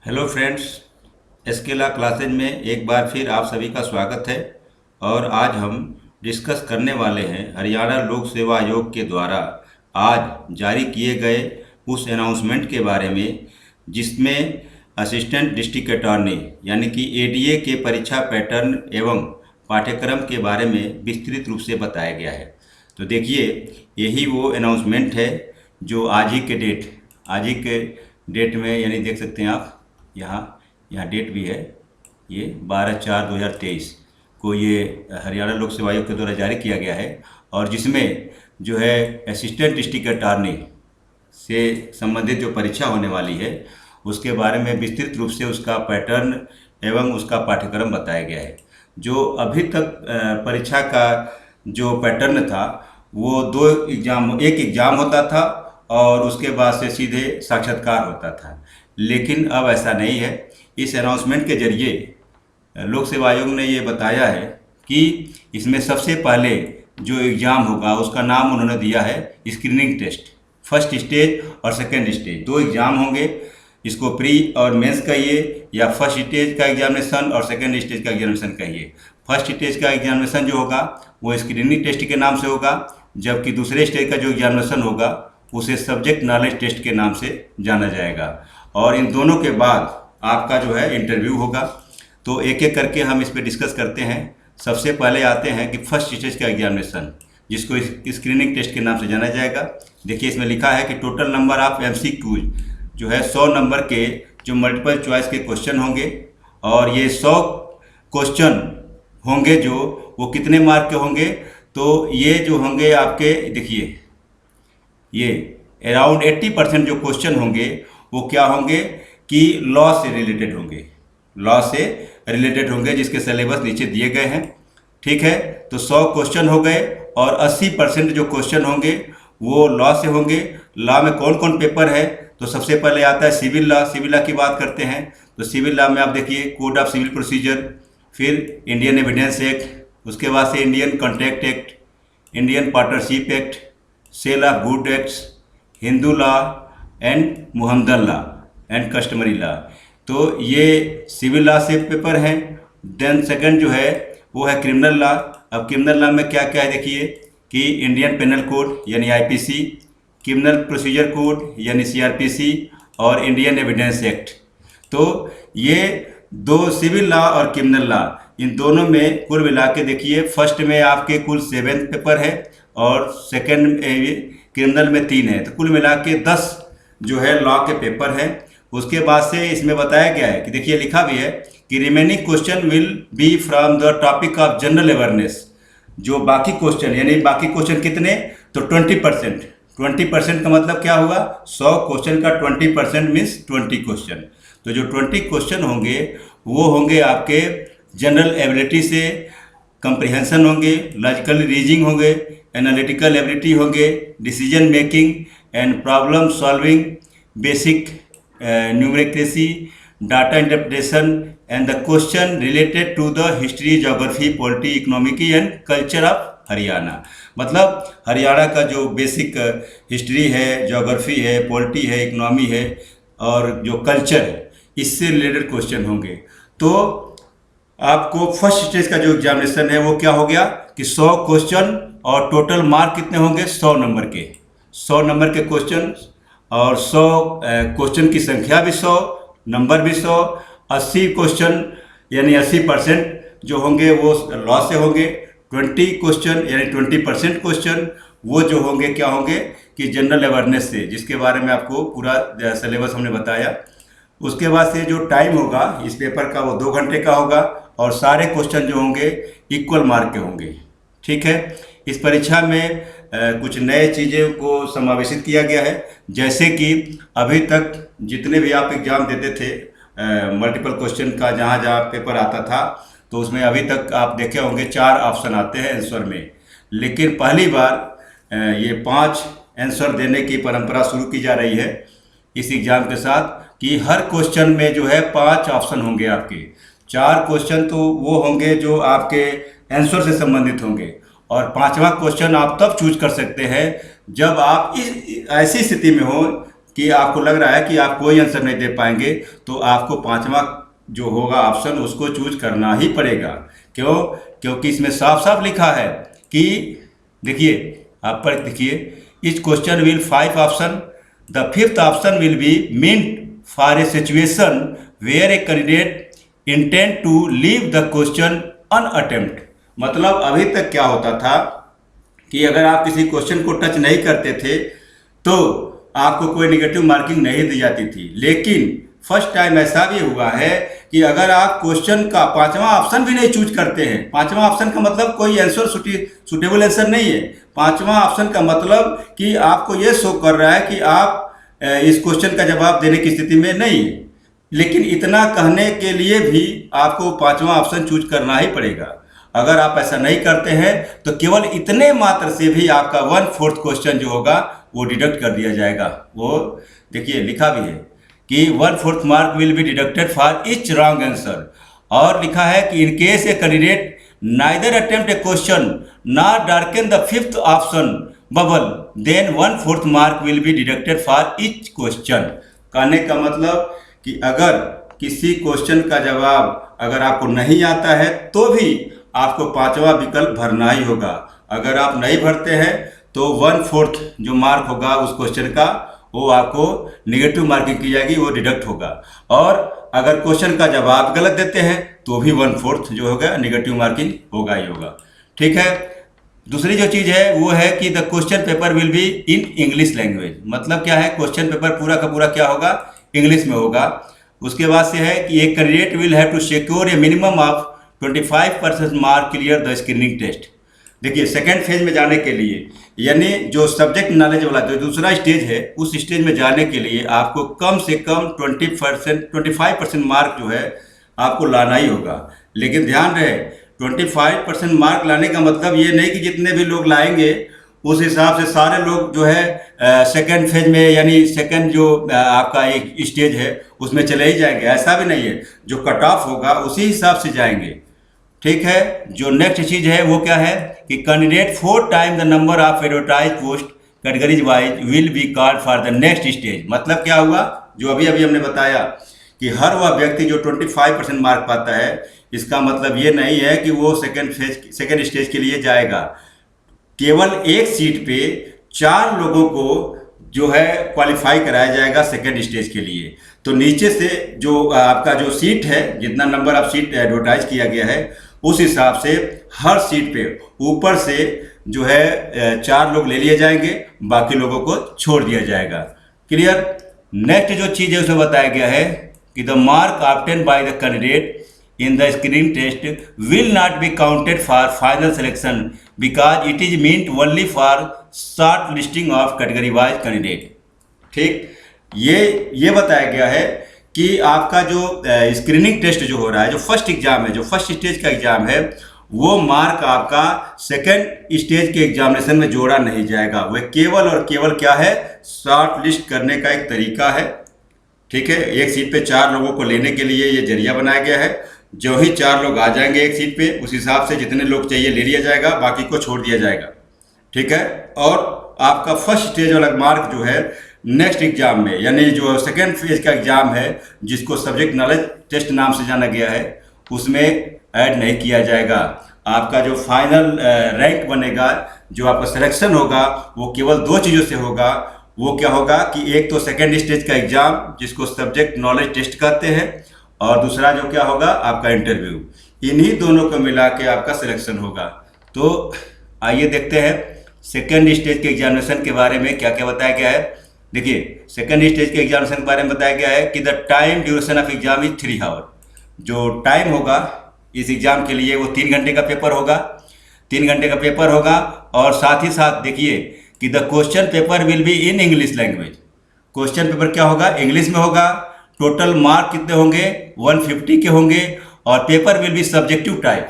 Hello friends, एसकेला classes में एक बार फिर आप सभी का स्वागत है। और आज हम डिस्कस करने वाले हैं हरियाणा लोक सेवा आयोग के द्वारा आज जारी किए गए उस अनाउंसमेंट के बारे में जिसमें असिस्टेंट डिस्ट्रिक्ट अटॉर्नी यानी कि एडीए के परीक्षा पैटर्न एवं पाठ्यक्रम के बारे में विस्तृत रूप से बताया गया है। तो देखिए, यही वो अनाउंसमेंट है जो आज ही के डेट में, यानी देख सकते हैं आप यहाँ यहाँ डेट भी है, ये 12/4/2023 को ये हरियाणा लोक सेवा आयोग के द्वारा जारी किया गया है। और जिसमें जो है असिस्टेंट डिस्ट्रिक्ट अटॉर्नी से संबंधित जो परीक्षा होने वाली है उसके बारे में विस्तृत रूप से उसका पैटर्न एवं उसका पाठ्यक्रम बताया गया है। जो अभी तक परीक्षा का जो पैटर्न था वो एक एग्ज़ाम होता था और उसके बाद से सीधे साक्षात्कार होता था, लेकिन अब ऐसा नहीं है। इस अनाउंसमेंट के जरिए लोक सेवा आयोग ने ये बताया है कि इसमें सबसे पहले जो एग्ज़ाम होगा उसका नाम उन्होंने दिया है स्क्रीनिंग टेस्ट। फर्स्ट स्टेज और सेकेंड स्टेज दो एग्ज़ाम होंगे। इसको प्री और मेंस कहिए या फर्स्ट स्टेज का एग्जामिनेशन और सेकेंड स्टेज का एग्जामिनेशन कहिए। फर्स्ट स्टेज का एग्जामिनेशन जो होगा वो स्क्रीनिंग टेस्ट के नाम से होगा, जबकि दूसरे स्टेज का जो एग्जामिनेशन होगा उसे सब्जेक्ट नॉलेज टेस्ट के नाम से जाना जाएगा। और इन दोनों के बाद आपका जो है इंटरव्यू होगा। तो एक एक करके हम इस पर डिस्कस करते हैं। सबसे पहले आते हैं कि फर्स्ट स्टेज का एग्जामिनेशन, जिसको स्क्रीनिंग टेस्ट के नाम से जाना जाएगा। देखिए, इसमें लिखा है कि टोटल नंबर ऑफ एमसीक्यू जो है 100 नंबर के जो मल्टीपल चॉइस के क्वेश्चन होंगे, और ये 100 क्वेश्चन होंगे जो वो कितने मार्क के होंगे, तो ये जो होंगे आपके, देखिए ये अराउंड 80% जो क्वेश्चन होंगे वो क्या होंगे कि लॉ से रिलेटेड होंगे, जिसके सिलेबस नीचे दिए गए हैं। ठीक है, तो 100 क्वेश्चन हो गए और 80% जो क्वेश्चन होंगे वो लॉ से होंगे। लॉ में कौन कौन पेपर है, तो सबसे पहले आता है सिविल लॉ की बात करते हैं। तो सिविल लॉ में आप देखिए कोड ऑफ सिविल प्रोसीजर, फिर इंडियन एविडेंस एक्ट, उसके बाद से Indian contract act, Indian partnership act, sale of good acts, Hindu law and Mohammedan law and customary law. तो ये सिविल लॉ से पेपर हैं। देन सेकंड जो है वो है क्रिमिनल लॉ। अब क्रिमिनल लॉ में क्या क्या है, देखिए कि इंडियन पेनल कोड यानी आईपीसी, क्रिमिनल प्रोसीजर कोड यानी सीआरपीसी और इंडियन एविडेंस एक्ट। तो ये दो सिविल लॉ और क्रिमिनल लॉ, इन दोनों में कुल मिला के देखिए फर्स्ट में आपके कुल 7 पेपर है और सेकंड क्रिमिनल में 3 है। तो कुल मिला के 10 जो है लॉ के पेपर हैं। उसके बाद से इसमें बताया गया है कि देखिए लिखा भी है कि remaining question will be from the topic of general awareness. जो बाकी क्वेश्चन, यानी बाकी क्वेश्चन कितने, तो 20% का मतलब क्या होगा, 100 क्वेश्चन का 20% मीन्स 20 क्वेश्चन। तो जो 20 क्वेश्चन होंगे वो होंगे आपके जनरल एबिलिटी से, कंप्रिहेंशन होंगे, लॉजिकल रीजनिंग होंगे, एनालिटिकल एबिलिटी होंगे, decision making and problem solving, basic numeracy, data interpretation and the question related to the history, geography, polity, economy and culture of Haryana. मतलब हरियाणा का जो बेसिक हिस्ट्री है, geography है, polity है, economy है और जो कल्चर है, इससे रिलेटेड क्वेश्चन होंगे। तो आपको फर्स्ट स्टेज का जो एग्जामिनेशन है वो क्या हो गया कि 100 क्वेश्चन और टोटल मार्क कितने होंगे, 100 नंबर के क्वेश्चन, और 100 क्वेश्चन की संख्या भी 100, नंबर भी 100। 80 क्वेश्चन यानी 80% जो होंगे वो लॉ से होंगे। 20 क्वेश्चन यानी 20% क्वेश्चन वो जो होंगे क्या होंगे कि जनरल अवेयरनेस से, जिसके बारे में आपको पूरा सिलेबस हमने बताया। उसके बाद से जो टाइम होगा इस पेपर का वो 2 घंटे का होगा और सारे क्वेश्चन जो होंगे इक्वल मार्क के होंगे। ठीक है, इस परीक्षा में कुछ नए चीज़ों को समावेशित किया गया है, जैसे कि अभी तक जितने भी आप एग्ज़ाम देते थे मल्टीपल क्वेश्चन का, जहाँ जहाँ पेपर आता था, तो उसमें अभी तक आप देखे होंगे 4 ऑप्शन आते हैं आंसर में। लेकिन पहली बार ये 5 आंसर देने की परंपरा शुरू की जा रही है इस एग्ज़ाम के साथ, कि हर क्वेश्चन में जो है 5 ऑप्शन होंगे आपके। 4 क्वेश्चन तो वो होंगे जो आपके आंसर से संबंधित होंगे, और 5वां क्वेश्चन आप तब चूज कर सकते हैं जब आप इस ऐसी स्थिति में हो कि आपको लग रहा है कि आप कोई आंसर नहीं दे पाएंगे, तो आपको पांचवा जो होगा ऑप्शन उसको चूज करना ही पड़ेगा। क्यों? क्योंकि इसमें साफ साफ लिखा है कि देखिए, आप पर देखिए, इस question will 5 option, the 5th option will be meant for a situation where a candidate intend to leave the question unattempt. मतलब अभी तक क्या होता था कि अगर आप किसी क्वेश्चन को टच नहीं करते थे तो आपको कोई निगेटिव मार्किंग नहीं दी जाती थी, लेकिन फर्स्ट टाइम ऐसा भी हुआ है कि अगर आप क्वेश्चन का पांचवा ऑप्शन भी नहीं चूज करते हैं, पांचवा ऑप्शन का मतलब कोई आंसर सुटेबल आंसर नहीं है, पांचवा ऑप्शन का मतलब कि आपको ये शो कर रहा है कि आप इस क्वेश्चन का जवाब देने की स्थिति में नहीं है, लेकिन इतना कहने के लिए भी आपको पांचवा ऑप्शन चूज करना ही पड़ेगा। अगर आप ऐसा नहीं करते हैं तो केवल इतने मात्र से भी आपका 1/4 क्वेश्चन जो होगा वो डिडक्ट कर दिया जाएगा। वो देखिए लिखा भी है कि 1/4 mark will be deducted for each wrong answer, और लिखा है कि in case a candidate neither attempt a question not darken the 5th option bubble then 1/4 mark will be deducted for each question. कहने का मतलब कि अगर किसी क्वेश्चन का जवाब अगर आपको नहीं आता है तो भी आपको पांचवा विकल्प भरना ही होगा। अगर आप नहीं भरते हैं तो 1/4 जो मार्क होगा उस क्वेश्चन का वो आपको निगेटिव मार्किंग की जाएगी, वो डिडक्ट होगा। और अगर क्वेश्चन का जवाब गलत देते हैं तो भी 1/4 जो होगा निगेटिव मार्किंग होगा ही होगा। ठीक है। दूसरी जो चीज़ है वो है कि the question paper will be in English language. मतलब क्या है, क्वेश्चन पेपर पूरा का पूरा क्या होगा, इंग्लिश में होगा। उसके बाद से है कि एक candidate will have to secure a minimum of 25% mark clear the screening test. देखिए, सेकेंड फेज में जाने के लिए, यानी जो सब्जेक्ट नॉलेज वाला जो दूसरा स्टेज है, उस स्टेज में जाने के लिए आपको कम से कम 25% मार्क जो है आपको लाना ही होगा। लेकिन ध्यान रहे, 25% मार्क लाने का मतलब ये नहीं कि जितने भी लोग लाएंगे उस हिसाब से सारे लोग जो है सेकेंड फेज में, यानी सेकेंड जो आपका एक स्टेज है उसमें चले ही जाएंगे, ऐसा भी नहीं है। जो कट ऑफ होगा उसी हिसाब से जाएंगे। ठीक है। जो नेक्स्ट चीज है वो क्या है कि candidate 4 time the number of advertise post categories wise will be called for the next stage. मतलब क्या हुआ, जो अभी अभी हमने बताया कि हर वह व्यक्ति जो 25% मार्क पाता है, इसका मतलब ये नहीं है कि वो सेकेंड स्टेज के लिए जाएगा। केवल एक सीट पे 4 लोगों को जो है क्वालिफाई कराया जाएगा सेकेंड स्टेज के लिए। तो नीचे से जो आपका जो सीट है, जितना नंबर ऑफ सीट एडवर्टाइज किया गया है उस हिसाब से हर सीट पे ऊपर से जो है 4 लोग ले लिए जाएंगे, बाकी लोगों को छोड़ दिया जाएगा। क्लियर। नेक्स्ट जो चीज़ है उसमें बताया गया है कि the mark obtain by the candidate in the screening test will not be counted for final selection because it is meant only for short listing of category wise candidate। ठीक, ये बताया गया है कि आपका जो स्क्रीनिंग टेस्ट जो हो रहा है, जो फर्स्ट एग्जाम है, जो फर्स्ट स्टेज का एग्जाम है, वो मार्क आपका सेकेंड स्टेज के एग्जामिनेशन में जोड़ा नहीं जाएगा। वह केवल और केवल क्या है, शॉर्ट लिस्ट करने का एक तरीका है। ठीक है। एक सीट पे 4 लोगों को लेने के लिए ये जरिया बनाया गया है। जो ही 4 लोग आ जाएंगे एक सीट पे, उस हिसाब से जितने लोग चाहिए ले लिया जाएगा, बाकी को छोड़ दिया जाएगा। ठीक है। और आपका फर्स्ट स्टेज वाला मार्क जो है नेक्स्ट एग्जाम में, यानी जो सेकेंड फेज का एग्जाम है जिसको सब्जेक्ट नॉलेज टेस्ट नाम से जाना गया है, उसमें ऐड नहीं किया जाएगा। आपका जो फाइनल रैंक बनेगा, जो आपका सिलेक्शन होगा, वो केवल 2 चीज़ों से होगा। वो क्या होगा कि एक तो सेकेंड स्टेज का एग्जाम जिसको सब्जेक्ट नॉलेज टेस्ट कहते हैं, और दूसरा जो क्या होगा आपका इंटरव्यू। इन्हीं दोनों को मिला के आपका सिलेक्शन होगा। तो आइए देखते हैं सेकेंड स्टेज के एग्जामिनेशन के बारे में क्या क्या बताया गया है। देखिए, सेकेंड स्टेज के एग्जामिनेशन के बारे में बताया गया है कि the time duration of exam is 3 hour. जो टाइम होगा इस एग्जाम के लिए वो 3 घंटे का पेपर होगा। 3 घंटे का पेपर होगा, और साथ ही साथ देखिए कि the question paper will be in English language. Question paper क्या होगा, इंग्लिश में होगा। टोटल मार्क कितने होंगे, 150 के होंगे, और paper will be subjective type.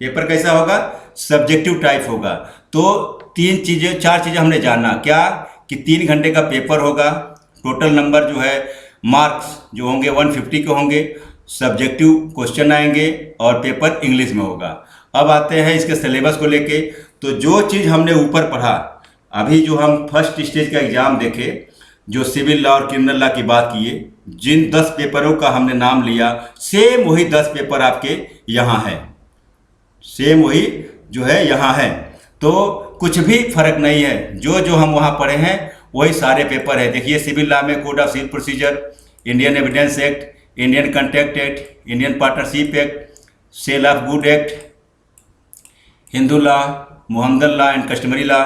Paper कैसा होगा, सब्जेक्टिव टाइप होगा। तो 4 चीज़ें हमने जाना, क्या कि 3 घंटे का पेपर होगा, टोटल नंबर जो है मार्क्स जो होंगे 150 के होंगे, सब्जेक्टिव क्वेश्चन आएंगे, और पेपर इंग्लिश में होगा। अब आते हैं इसके सिलेबस को लेके। तो जो चीज़ हमने ऊपर पढ़ा, अभी जो हम फर्स्ट स्टेज का एग्ज़ाम देखे, जो सिविल लॉ और क्रिमिनल लॉ की बात किए, जिन 10 पेपरों का हमने नाम लिया, सेम वही 10 पेपर आपके यहाँ है, सेम वही जो है यहाँ है। तो कुछ भी फर्क नहीं है, जो जो हम वहाँ पढ़े हैं वही सारे पेपर है। देखिए सिविल लॉ में code of civil procedure, Indian evidence act, Indian contract act, Indian partnership act, sale of good act, Hindu law, Mohammedan law and customary law.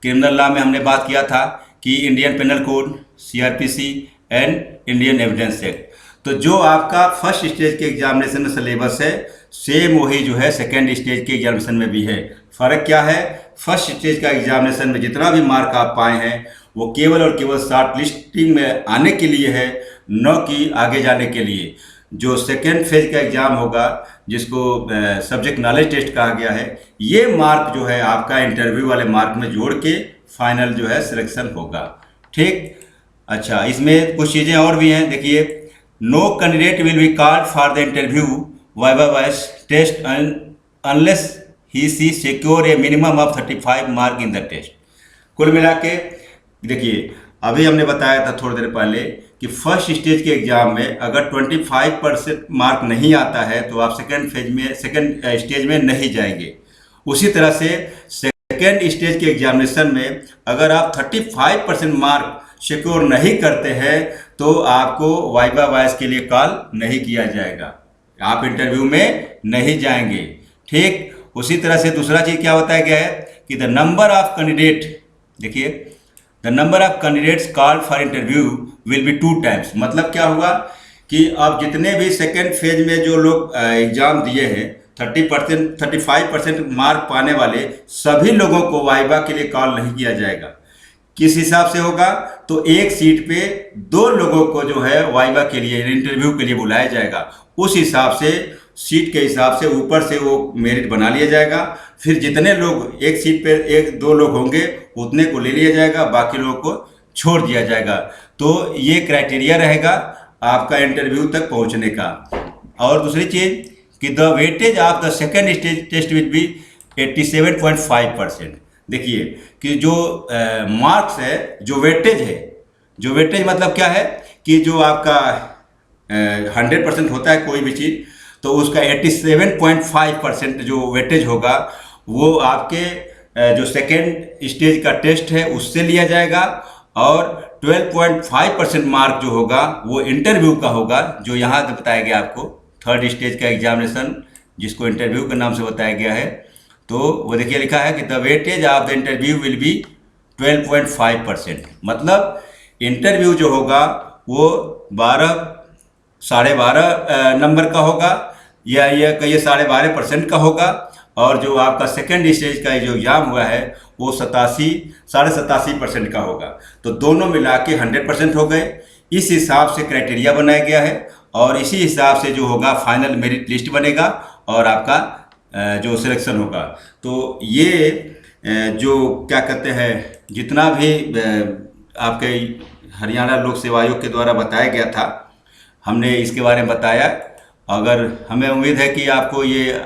Criminal law में हमने बात किया था कि Indian penal code, CrPC and Indian evidence act. तो जो आपका first stage के एग्जामिनेशन में सिलेबस है, सेम वही जो है सेकेंड स्टेज के एग्जामिनेशन में भी है। फ़र्क क्या है, फर्स्ट स्टेज का एग्जामिनेशन में जितना भी मार्क आप पाए हैं वो केवल और केवल शॉर्ट लिस्टिंग में आने के लिए है, न कि आगे जाने के लिए। जो सेकेंड फेज का एग्ज़ाम होगा, जिसको सब्जेक्ट नॉलेज टेस्ट कहा गया है, ये मार्क जो है आपका इंटरव्यू वाले मार्क में जोड़ के फाइनल जो है सिलेक्शन होगा। ठीक, अच्छा, इसमें कुछ चीज़ें और भी हैं। देखिए, no candidate will be called for the interview viva voce test unless he she secure a minimum of 35 mark in the test. कुल मिला के देखिए, अभी हमने बताया था थोड़ी देर पहले कि फर्स्ट स्टेज के एग्जाम में अगर 25% मार्क नहीं आता है तो आप सेकेंड स्टेज में नहीं जाएंगे। उसी तरह से सेकेंड स्टेज के एग्जामिनेशन में अगर आप 35% मार्क सिक्योर नहीं करते हैं तो आपको वाइवा वॉइस के लिए कॉल नहीं किया जाएगा, आप इंटरव्यू में नहीं जाएंगे। ठीक, उसी तरह से दूसरा चीज़ क्या बताया गया है कि द नंबर ऑफ कैंडिडेट, देखिए, the number of candidates called for interview will be 2 times. मतलब क्या हुआ कि अब जितने भी सेकेंड फेज में जो लोग एग्ज़ाम दिए हैं, 35% मार्क पाने वाले सभी लोगों को वाइवा के लिए कॉल नहीं किया जाएगा। किस हिसाब से होगा, तो एक सीट पे 2 लोगों को जो है वाइवा के लिए, इंटरव्यू के लिए बुलाया जाएगा। उस हिसाब से सीट के हिसाब से ऊपर से वो मेरिट बना लिया जाएगा। फिर जितने लोग एक सीट पे 1-2 लोग होंगे उतने को ले लिया जाएगा, बाकी लोगों को छोड़ दिया जाएगा। तो ये क्राइटेरिया रहेगा आपका इंटरव्यू तक पहुंचने का। और दूसरी चीज़ कि the weightage of the second stage test will be 87.5%। देखिए कि जो मार्क्स है, जो वेटेज मतलब क्या है कि जो आपका 100% होता है कोई भी चीज़, तो उसका 87.5% जो वेटेज होगा वो आपके जो सेकेंड स्टेज का टेस्ट है उससे लिया जाएगा। और 12.5% मार्क जो होगा वो इंटरव्यू का होगा, जो यहाँ बताया गया आपको थर्ड स्टेज का एग्जामिनेशन, जिसको इंटरव्यू के नाम से बताया गया है। तो वो देखिए लिखा है कि the weightage of the interview will be 12.5%। मतलब इंटरव्यू जो होगा वो 12.5 नंबर का होगा, या ये कहिए 12.5% का होगा। और जो आपका सेकेंड स्टेज का जो एग्ज़ाम हुआ है वो 87.5% का होगा। तो दोनों मिला के 100% हो गए। इस हिसाब से क्राइटेरिया बनाया गया है और इसी हिसाब से जो होगा फाइनल मेरिट लिस्ट बनेगा और आपका जो सिलेक्शन होगा। तो ये जो क्या कहते हैं, जितना भी आपके हरियाणा लोक सेवा आयोग के द्वारा बताया गया था, हमने इसके बारे में बताया। अगर हमें उम्मीद है कि आपको ये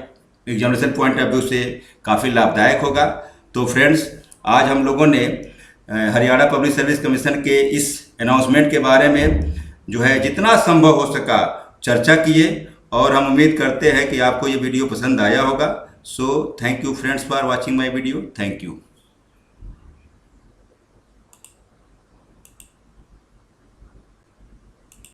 एग्जामिनेशन पॉइंट ऑफ व्यू से काफ़ी लाभदायक होगा। तो फ्रेंड्स, आज हम लोगों ने हरियाणा पब्लिक सर्विस कमीशन के इस अनाउंसमेंट के बारे में जो है जितना संभव हो सका चर्चा किए, और हम उम्मीद करते हैं कि आपको ये वीडियो पसंद आया होगा। So thank you friends for watching my video. Thank you.